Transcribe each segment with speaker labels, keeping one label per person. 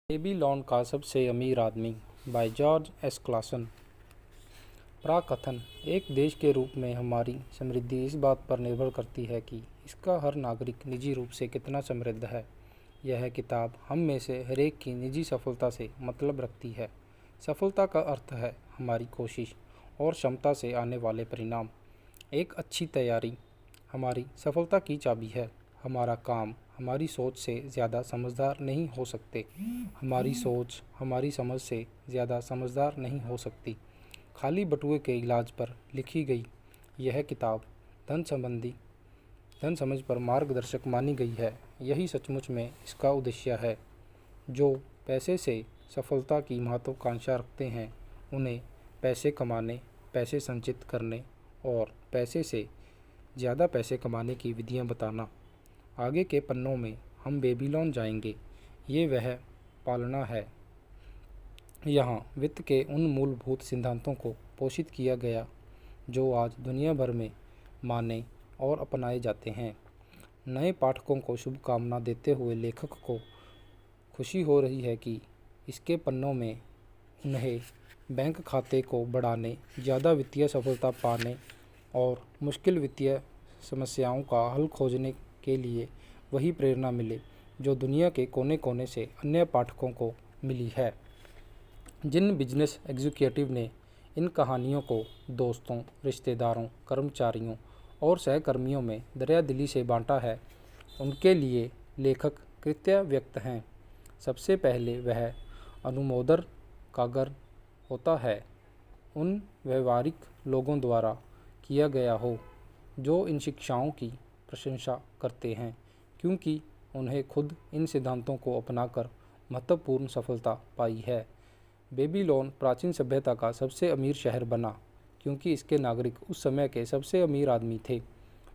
Speaker 1: Babylon का सबसे अमीर आदमी बाय जॉर्ज एस क्लासन। प्राकथन। एक देश के रूप में हमारी समृद्धि इस बात पर निर्भर करती है कि इसका हर नागरिक निजी रूप से कितना समृद्ध है। यह किताब हम में से हरेक की निजी सफलता से मतलब रखती है। सफलता का अर्थ है हमारी कोशिश और क्षमता से आने वाले परिणाम। एक अच्छी तैयारी हमारी सफलता की चाबी है। हमारा काम हमारी सोच से ज़्यादा समझदार नहीं हो सकते। हमारी सोच हमारी समझ से ज़्यादा समझदार नहीं हो सकती। खाली बटुए के इलाज पर लिखी गई यह किताब धन समझ पर मार्गदर्शक मानी गई है। यही सचमुच में इसका उद्देश्य है। जो पैसे से सफलता की महत्वाकांक्षा रखते हैं उन्हें पैसे कमाने, पैसे संचित करने और पैसे से ज़्यादा पैसे कमाने की विधियां बताना। आगे के पन्नों में हम बेबीलोन जाएंगे। ये वह पालना है। यहाँ वित्त के उन मूलभूत सिद्धांतों को पोषित किया गया जो आज दुनिया भर में माने और अपनाए जाते हैं। नए पाठकों को शुभकामना देते हुए लेखक को खुशी हो रही है कि इसके पन्नों में उन्हें बैंक खाते को बढ़ाने, ज़्यादा वित्तीय सफलता पाने और मुश्किल वित्तीय समस्याओं का हल खोजने के लिए वही प्रेरणा मिले जो दुनिया के कोने कोने से अन्य पाठकों को मिली है। जिन बिजनेस एग्जीक्यूटिव ने इन कहानियों को दोस्तों, रिश्तेदारों, कर्मचारियों और सहकर्मियों में दरियादिली से बांटा है, उनके लिए लेखक कृतज्ञ व्यक्त हैं। सबसे पहले वह अनुमोदन कागर होता है उन व्यवहारिक लोगों द्वारा किया गया हो जो इन शिक्षाओं की प्रशंसा करते हैं, क्योंकि उन्हें खुद इन सिद्धांतों को अपनाकर महत्वपूर्ण सफलता पाई है। बेबीलोन प्राचीन सभ्यता का सबसे अमीर शहर बना क्योंकि इसके नागरिक उस समय के सबसे अमीर आदमी थे।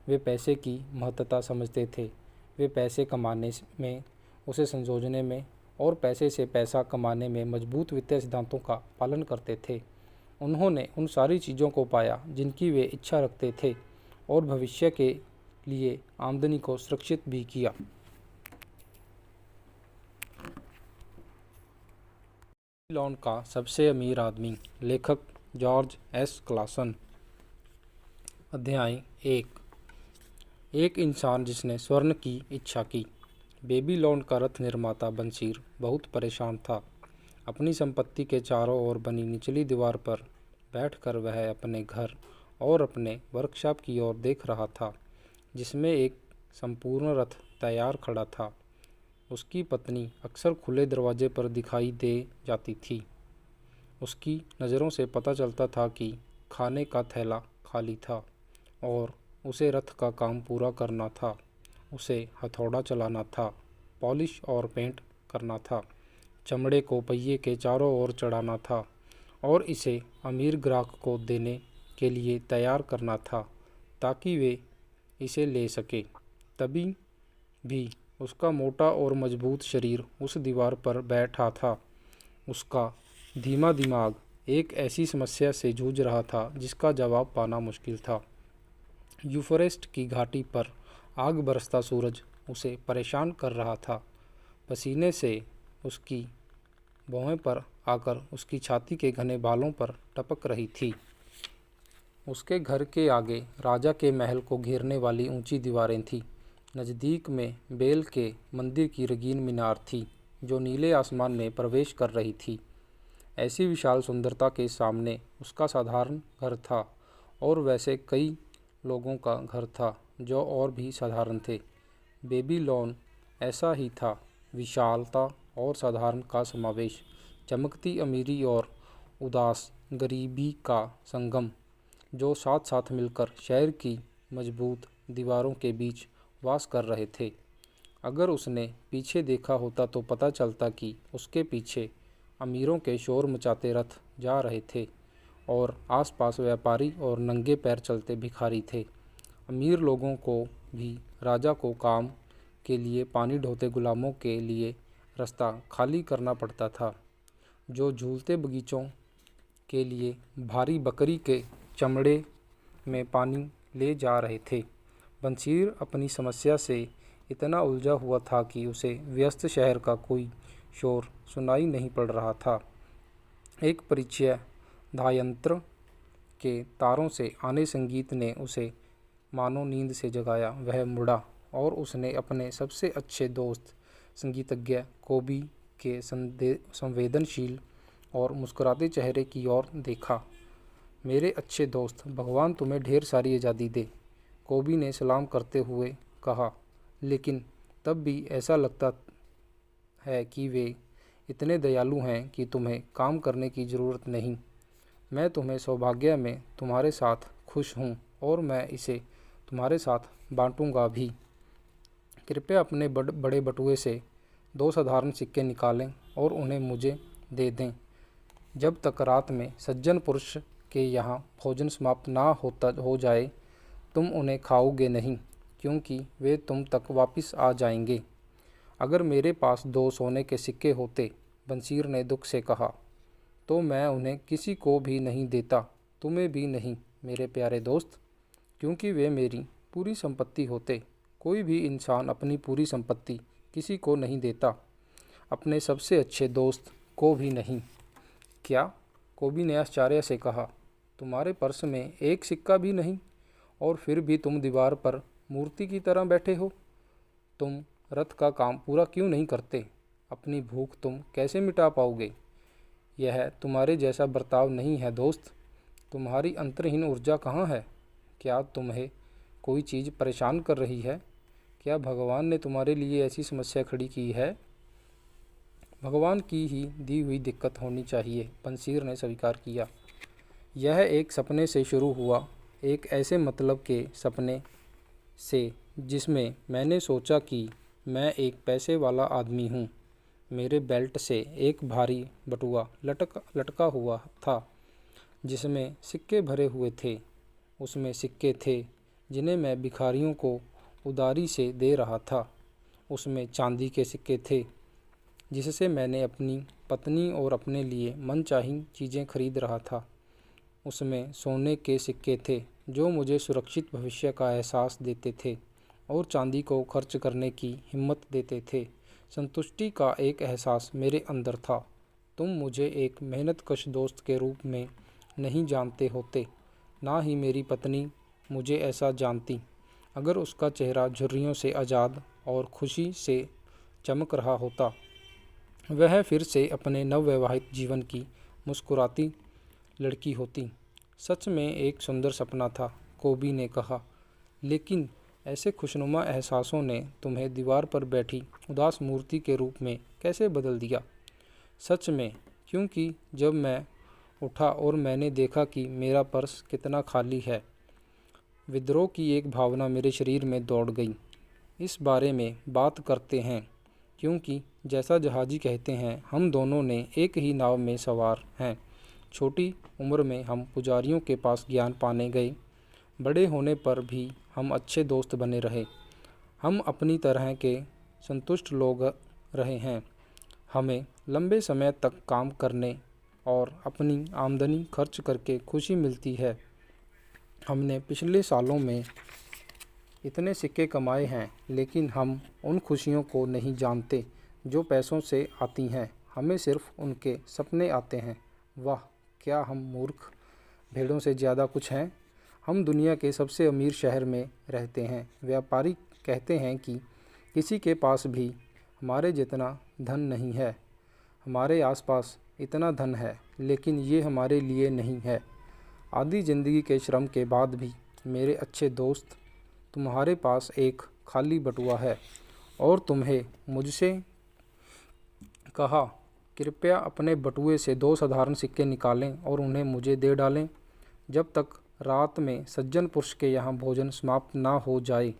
Speaker 1: वे पैसे की महत्ता समझते थे। वे पैसे कमाने में, उसे संजोने में और पैसे से पैसा कमाने में मजबूत वित्तीय सिद्धांतों का पालन करते थे। उन्होंने उन सारी चीज़ों को पाया जिनकी वे इच्छा रखते थे और भविष्य के लिए आमदनी को सुरक्षित भी किया। बेबीलोन का सबसे अमीर आदमी। लेखक जॉर्ज एस क्लासन। अध्याय 1। एक इंसान जिसने स्वर्ण की इच्छा की। बेबीलोन का रथ निर्माता बंशीर बहुत परेशान था। अपनी संपत्ति के चारों ओर बनी निचली दीवार पर बैठकर वह अपने घर और अपने वर्कशॉप की ओर देख रहा था, जिसमें एक संपूर्ण रथ तैयार खड़ा था। उसकी पत्नी अक्सर खुले दरवाजे पर दिखाई दे जाती थी। उसकी नज़रों से पता चलता था कि खाने का थैला खाली था और उसे रथ का काम पूरा करना था। उसे हथौड़ा चलाना था, पॉलिश और पेंट करना था, चमड़े को पहिए के चारों ओर चढ़ाना था और इसे अमीर ग्राहक को देने के लिए तैयार करना था ताकि वे इसे ले सके। तभी भी उसका मोटा और मजबूत शरीर उस दीवार पर बैठा था। उसका धीमा दिमाग एक ऐसी समस्या से जूझ रहा था जिसका जवाब पाना मुश्किल था। यूफ्रेट्स की घाटी पर आग बरसता सूरज उसे परेशान कर रहा था। पसीने से उसकी भौहें पर आकर उसकी छाती के घने बालों पर टपक रही थी। उसके घर के आगे राजा के महल को घेरने वाली ऊंची दीवारें थीं। नज़दीक में बेल के मंदिर की रंगीन मीनार थी जो नीले आसमान में प्रवेश कर रही थी। ऐसी विशाल सुंदरता के सामने उसका साधारण घर था और वैसे कई लोगों का घर था जो और भी साधारण थे। बेबीलोन ऐसा ही था, विशालता और साधारण का समावेश, चमकती अमीरी और उदास गरीबी का संगम, जो साथ साथ मिलकर शहर की मजबूत दीवारों के बीच वास कर रहे थे। अगर उसने पीछे देखा होता तो पता चलता कि उसके पीछे अमीरों के शोर मचाते रथ जा रहे थे और आसपास व्यापारी और नंगे पैर चलते भिखारी थे। अमीर लोगों को भी राजा को काम के लिए पानी ढोते गुलामों के लिए रास्ता खाली करना पड़ता था, जो झूलते बगीचों के लिए भारी बकरी के चमड़े में पानी ले जा रहे थे। बंशीर अपनी समस्या से इतना उलझा हुआ था कि उसे व्यस्त शहर का कोई शोर सुनाई नहीं पड़ रहा था। एक परिचय धायंत्र के तारों से आने संगीत ने उसे मानो नींद से जगाया। वह मुड़ा और उसने अपने सबसे अच्छे दोस्त संगीतज्ञ कोबी के संवेदनशील और मुस्कुराते चेहरे की ओर देखा। मेरे अच्छे दोस्त, भगवान तुम्हें ढेर सारी आज़ादी दे, कोबी ने सलाम करते हुए कहा। लेकिन तब भी ऐसा लगता है कि वे इतने दयालु हैं कि तुम्हें काम करने की ज़रूरत नहीं। मैं तुम्हें सौभाग्य में तुम्हारे साथ खुश हूँ और मैं इसे तुम्हारे साथ बांटूंगा भी। कृपया अपने बड़े बटुए से 2 साधारण सिक्के निकालें और उन्हें मुझे दे दें। जब तक रात में सज्जन पुरुष के यहाँ भोजन समाप्त ना हो जाए तुम उन्हें खाओगे नहीं, क्योंकि वे तुम तक वापस आ जाएंगे। अगर मेरे पास 2 सोने के सिक्के होते, बंसीर ने दुख से कहा, तो मैं उन्हें किसी को भी नहीं देता, तुम्हें भी नहीं मेरे प्यारे दोस्त, क्योंकि वे मेरी पूरी संपत्ति होते। कोई भी इंसान अपनी पूरी संपत्ति किसी को नहीं देता, अपने सबसे अच्छे दोस्त को भी नहीं। क्या? कोबी ने आश्चर्य से कहा। तुम्हारे पर्स में एक सिक्का भी नहीं, और फिर भी तुम दीवार पर मूर्ति की तरह बैठे हो। तुम रथ का काम पूरा क्यों नहीं करते? अपनी भूख तुम कैसे मिटा पाओगे? यह तुम्हारे जैसा बर्ताव नहीं है दोस्त। तुम्हारी अंतर्हीन ऊर्जा कहाँ है? क्या तुम्हें कोई चीज़ परेशान कर रही है? क्या भगवान ने तुम्हारे लिए ऐसी समस्या खड़ी की है? भगवान की ही दी हुई दिक्कत होनी चाहिए, बंसीर ने स्वीकार किया। यह एक सपने से शुरू हुआ, एक ऐसे मतलब के सपने से जिसमें मैंने सोचा कि मैं एक पैसे वाला आदमी हूँ। मेरे बेल्ट से एक भारी बटुआ लटका हुआ था जिसमें सिक्के भरे हुए थे। उसमें सिक्के थे जिन्हें मैं भिखारियों को उधारी से दे रहा था। उसमें चांदी के सिक्के थे जिससे मैंने अपनी पत्नी और अपने लिए मनचाही चीज़ें खरीद रहा था। उसमें सोने के सिक्के थे जो मुझे सुरक्षित भविष्य का एहसास देते थे और चांदी को खर्च करने की हिम्मत देते थे। संतुष्टि का एक एहसास मेरे अंदर था। तुम मुझे एक मेहनतकश दोस्त के रूप में नहीं जानते होते, ना ही मेरी पत्नी मुझे ऐसा जानती। अगर उसका चेहरा झुर्रियों से आज़ाद और खुशी से चमक रहा होता, वह फिर से अपने नवविवाहित जीवन की मुस्कुराती लड़की होती। सच में एक सुंदर सपना था, कोबी ने कहा, लेकिन ऐसे खुशनुमा एहसासों ने तुम्हें दीवार पर बैठी उदास मूर्ति के रूप में कैसे बदल दिया? सच में, क्योंकि जब मैं उठा और मैंने देखा कि मेरा पर्स कितना खाली है, विद्रोह की एक भावना मेरे शरीर में दौड़ गई। इस बारे में बात करते हैं, क्योंकि जैसा जहाजी कहते हैं, हम दोनों ने एक ही नाव में सवार हैं। छोटी उम्र में हम पुजारियों के पास ज्ञान पाने गए, बड़े होने पर भी हम अच्छे दोस्त बने रहे। हम अपनी तरह के संतुष्ट लोग रहे हैं। हमें लंबे समय तक काम करने और अपनी आमदनी खर्च करके खुशी मिलती है। हमने पिछले सालों में इतने सिक्के कमाए हैं, लेकिन हम उन खुशियों को नहीं जानते जो पैसों से आती हैं। हमें सिर्फ उनके सपने आते हैं। वाह, क्या हम मूर्ख भेड़ों से ज़्यादा कुछ हैं। हम दुनिया के सबसे अमीर शहर में रहते हैं। व्यापारी कहते हैं कि किसी के पास भी हमारे जितना धन नहीं है। हमारे आसपास इतना धन है, लेकिन ये हमारे लिए नहीं है। आधी ज़िंदगी के श्रम के बाद भी मेरे अच्छे दोस्त, तुम्हारे पास एक खाली बटुआ है और तुम्हें मुझसे कहा, कृपया अपने बटुए से 2 साधारण सिक्के निकालें और उन्हें मुझे दे डालें, जब तक रात में सज्जन पुरुष के यहाँ भोजन समाप्त ना हो जाए।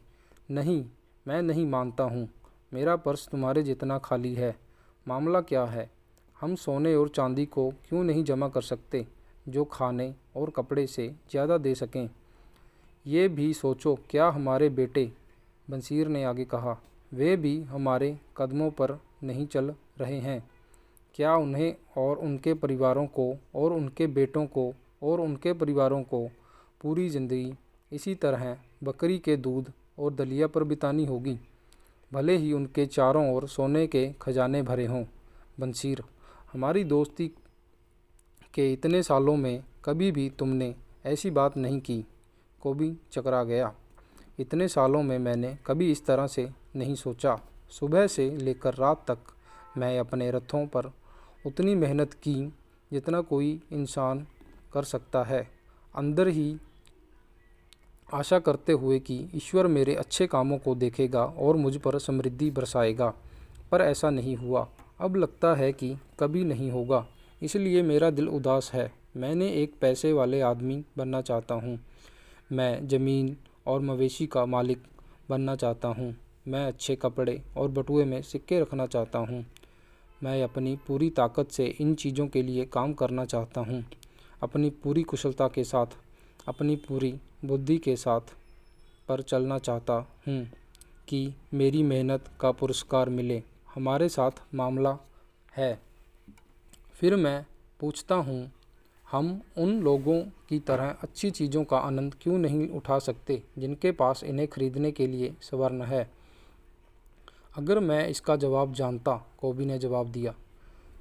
Speaker 1: नहीं, मैं नहीं मानता हूँ। मेरा पर्स तुम्हारे जितना खाली है। मामला क्या है? हम सोने और चांदी को क्यों नहीं जमा कर सकते जो खाने और कपड़े से ज़्यादा दे सकें? ये भी सोचो, क्या हमारे बेटे, बंसीर ने आगे कहा, वे भी हमारे कदमों पर नहीं चल रहे हैं? क्या उन्हें और उनके परिवारों को और उनके बेटों को और उनके परिवारों को पूरी ज़िंदगी इसी तरह बकरी के दूध और दलिया पर बितानी होगी, भले ही उनके चारों ओर सोने के खजाने भरे हों? बंशीर, हमारी दोस्ती के इतने सालों में कभी भी तुमने ऐसी बात नहीं की। कोबी चकरा गया। इतने सालों में मैंने कभी इस तरह से नहीं सोचा। सुबह से लेकर रात तक मैं अपने रथों पर उतनी मेहनत की जितना कोई इंसान कर सकता है, अंदर ही आशा करते हुए कि ईश्वर मेरे अच्छे कामों को देखेगा और मुझ पर समृद्धि बरसाएगा। पर ऐसा नहीं हुआ। अब लगता है कि कभी नहीं होगा, इसलिए मेरा दिल उदास है। मैंने एक पैसे वाले आदमी बनना चाहता हूँ। मैं ज़मीन और मवेशी का मालिक बनना चाहता हूँ। मैं अच्छे कपड़े और बटुए में सिक्के रखना चाहता हूँ। मैं अपनी पूरी ताकत से इन चीज़ों के लिए काम करना चाहता हूँ। अपनी पूरी कुशलता के साथ, अपनी पूरी बुद्धि के साथ पर चलना चाहता हूँ कि मेरी मेहनत का पुरस्कार मिले। हमारे साथ मामला है। फिर मैं पूछता हूँ, हम उन लोगों की तरह अच्छी चीज़ों का आनंद क्यों नहीं उठा सकते जिनके पास इन्हें खरीदने के लिए स्वर्ण है? अगर मैं इसका जवाब जानता, कोबी ने जवाब दिया,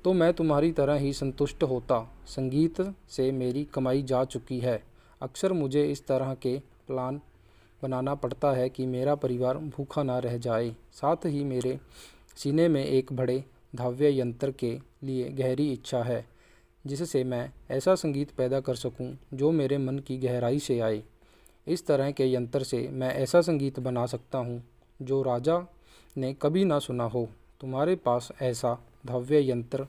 Speaker 1: तो मैं तुम्हारी तरह ही संतुष्ट होता। संगीत से मेरी कमाई जा चुकी है। अक्सर मुझे इस तरह के प्लान बनाना पड़ता है कि मेरा परिवार भूखा ना रह जाए। साथ ही मेरे सीने में एक बड़े धाव्य यंत्र के लिए गहरी इच्छा है, जिससे मैं ऐसा संगीत पैदा कर सकूं जो मेरे मन की गहराई से आए। इस तरह के यंत्र से मैं ऐसा संगीत बना सकता हूं जो राजा ने कभी ना सुना हो। तुम्हारे पास ऐसा धाव्य यंत्र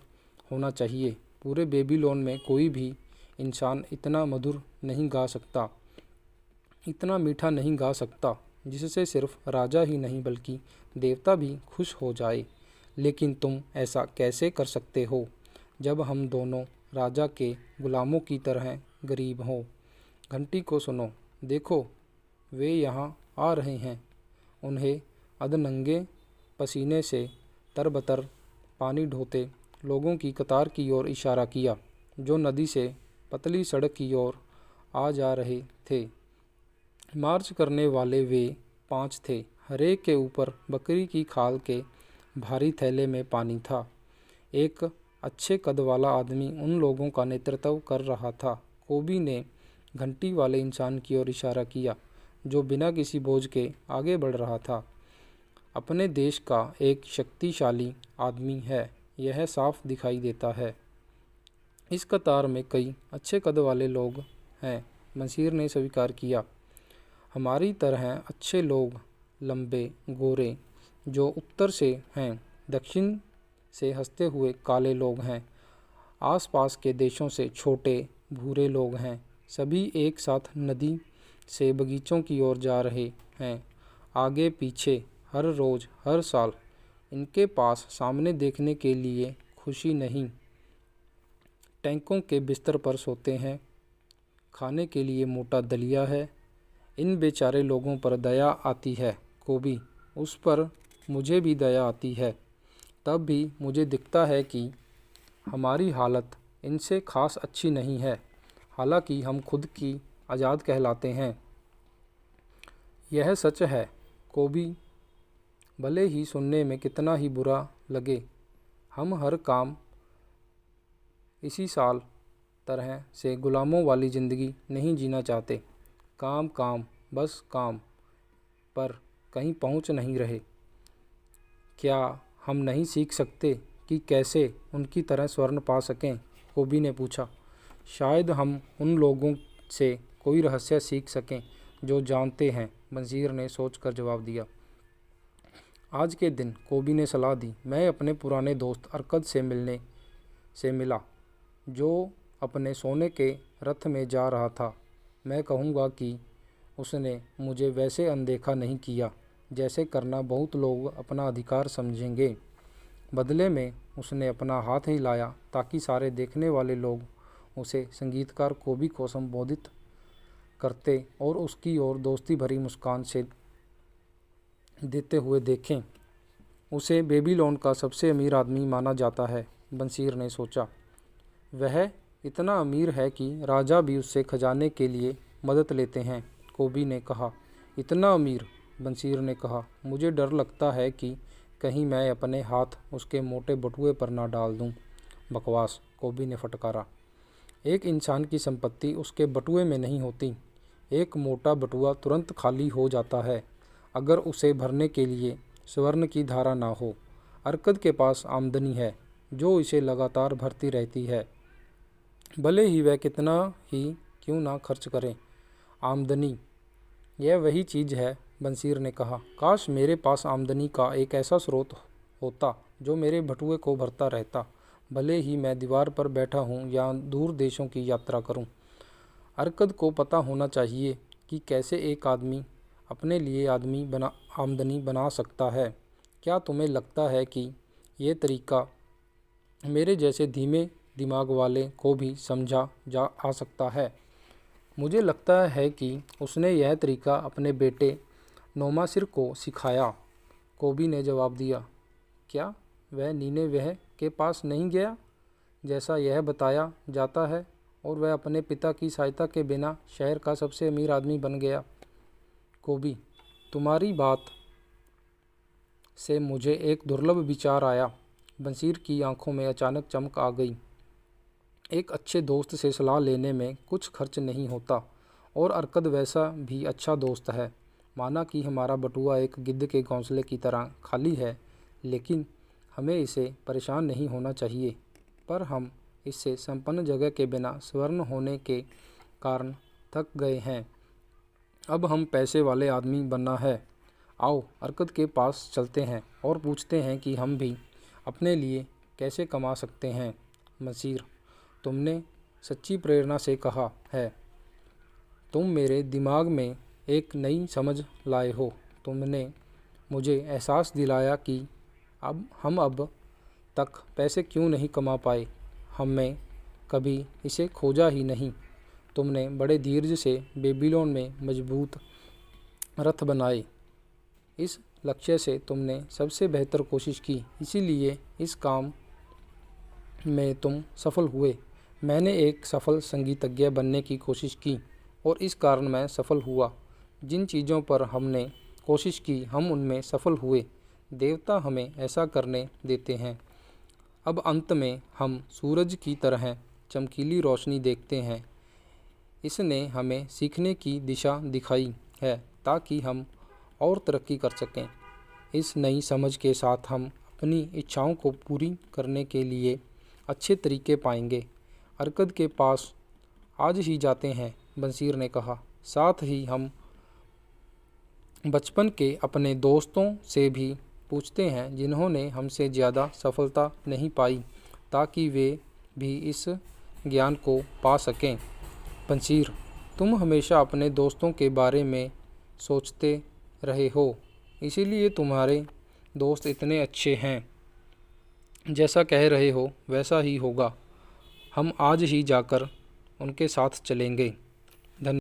Speaker 1: होना चाहिए। पूरे बेबीलोन में कोई भी इंसान इतना मधुर नहीं गा सकता, इतना मीठा नहीं गा सकता, जिससे सिर्फ राजा ही नहीं बल्कि देवता भी खुश हो जाए। लेकिन तुम ऐसा कैसे कर सकते हो जब हम दोनों राजा के गुलामों की तरह गरीब हों? घंटी को सुनो, देखो, वे यहाँ आ रहे हैं। उन्हें अधनंगे पसीने से तरबतर पानी ढोते लोगों की कतार की ओर इशारा किया, जो नदी से पतली सड़क की ओर आ जा रहे थे। मार्च करने वाले वे 5 थे। हरेक के ऊपर बकरी की खाल के भारी थैले में पानी था। एक अच्छे कद वाला आदमी उन लोगों का नेतृत्व कर रहा था। कोबी ने घंटी वाले इंसान की ओर इशारा किया, जो बिना किसी बोझ के आगे बढ़ रहा था। अपने देश का एक शक्तिशाली आदमी है, यह साफ दिखाई देता है। इस कतार में कई अच्छे कद वाले लोग हैं, बंशीर ने स्वीकार किया। हमारी तरह अच्छे लोग, लंबे, गोरे, जो उत्तर से हैं, दक्षिण से हंसते हुए काले लोग हैं, आसपास के देशों से छोटे भूरे लोग हैं। सभी एक साथ नदी से बगीचों की ओर जा रहे हैं, आगे पीछे, हर रोज़, हर साल। इनके पास सामने देखने के लिए खुशी नहीं, टैंकों के बिस्तर पर सोते हैं। खाने के लिए मोटा दलिया है। इन बेचारे लोगों पर दया आती है कोबी, उस पर मुझे भी दया आती है। तब भी मुझे दिखता है कि हमारी हालत इनसे खास अच्छी नहीं है, हालांकि हम खुद की आज़ाद कहलाते हैं। यह सच है कोबी, भले ही सुनने में कितना ही बुरा लगे। हम हर काम इसी साल तरह से गुलामों वाली ज़िंदगी नहीं जीना चाहते। काम काम, बस काम, पर कहीं पहुंच नहीं रहे। क्या हम नहीं सीख सकते कि कैसे उनकी तरह स्वर्ण पा सकें? कोबी ने पूछा। शायद हम उन लोगों से कोई रहस्य सीख सकें जो जानते हैं, बंशीर ने सोचकर जवाब दिया। आज के दिन, कोबी ने सलाह दी, मैं अपने पुराने दोस्त अरकद से मिला, जो अपने सोने के रथ में जा रहा था। मैं कहूँगा कि उसने मुझे वैसे अनदेखा नहीं किया जैसे करना बहुत लोग अपना अधिकार समझेंगे। बदले में उसने अपना हाथ हिलाया ताकि सारे देखने वाले लोग उसे संगीतकार कोबी को संबोधित करते और उसकी ओर दोस्ती भरी मुस्कान से देते हुए देखें। उसे बेबीलोन का सबसे अमीर आदमी माना जाता है, बंशीर ने सोचा। वह इतना अमीर है कि राजा भी उससे खजाने के लिए मदद लेते हैं, कोबी ने कहा। इतना अमीर, बंशीर ने कहा, मुझे डर लगता है कि कहीं मैं अपने हाथ उसके मोटे बटुए पर ना डाल दूं। बकवास, कोबी ने फटकारा। एक इंसान की संपत्ति उसके बटुए में नहीं होती। एक मोटा बटुआ तुरंत खाली हो जाता है अगर उसे भरने के लिए स्वर्ण की धारा ना हो। अरकद के पास आमदनी है जो इसे लगातार भरती रहती है, भले ही वह कितना ही क्यों ना खर्च करे। आमदनी, यह वही चीज़ है, बंसीर ने कहा। काश मेरे पास आमदनी का एक ऐसा स्रोत होता जो मेरे बटुए को भरता रहता, भले ही मैं दीवार पर बैठा हूँ या दूर देशों की यात्रा करूँ। अरकद को पता होना चाहिए कि कैसे एक आदमी अपने लिए आमदनी बना सकता है। क्या तुम्हें लगता है कि ये तरीका मेरे जैसे धीमे दिमाग वाले को भी समझा जा आ सकता है? मुझे लगता है कि उसने यह तरीका अपने बेटे नौमासिर को सिखाया, कोबी ने जवाब दिया। क्या वह नीनेवेह के पास नहीं गया जैसा यह बताया जाता है, और वह अपने पिता की सहायता के बिना शहर का सबसे अमीर आदमी बन गया? कोबी, तुम्हारी बात से मुझे एक दुर्लभ विचार आया। बंसीर की आंखों में अचानक चमक आ गई। एक अच्छे दोस्त से सलाह लेने में कुछ खर्च नहीं होता, और अरकद वैसा भी अच्छा दोस्त है। माना कि हमारा बटुआ एक गिद्ध के घोंसले की तरह खाली है, लेकिन हमें इसे परेशान नहीं होना चाहिए। पर हम इससे संपन्न जगह के बिना स्वर्ण होने के कारण थक गए हैं। अब हम पैसे वाले आदमी बनना है। आओ अरकद के पास चलते हैं और पूछते हैं कि हम भी अपने लिए कैसे कमा सकते हैं। बंसीर, तुमने सच्ची प्रेरणा से कहा है। तुम मेरे दिमाग में एक नई समझ लाए हो। तुमने मुझे एहसास दिलाया कि अब तक पैसे क्यों नहीं कमा पाए। हमने कभी इसे खोजा ही नहीं। तुमने बड़े धीरज से बेबीलोन में मजबूत रथ बनाए। इस लक्ष्य से तुमने सबसे बेहतर कोशिश की, इसीलिए इस काम में तुम सफल हुए। मैंने एक सफल संगीतज्ञ बनने की कोशिश की और इस कारण मैं सफल हुआ। जिन चीज़ों पर हमने कोशिश की हम उनमें सफल हुए। देवता हमें ऐसा करने देते हैं। अब अंत में हम सूरज की तरह चमकीली रोशनी देखते हैं। इसने हमें सीखने की दिशा दिखाई है ताकि हम और तरक्की कर सकें। इस नई समझ के साथ हम अपनी इच्छाओं को पूरी करने के लिए अच्छे तरीके पाएंगे। अरकद के पास आज ही जाते हैं, बंसीर ने कहा। साथ ही हम बचपन के अपने दोस्तों से भी पूछते हैं जिन्होंने हमसे ज़्यादा सफलता नहीं पाई, ताकि वे भी इस ज्ञान को पा सकें। बंसीर, तुम हमेशा अपने दोस्तों के बारे में सोचते रहे हो, इसीलिए तुम्हारे दोस्त इतने अच्छे हैं। जैसा कह रहे हो वैसा ही होगा। हम आज ही जाकर उनके साथ चलेंगे।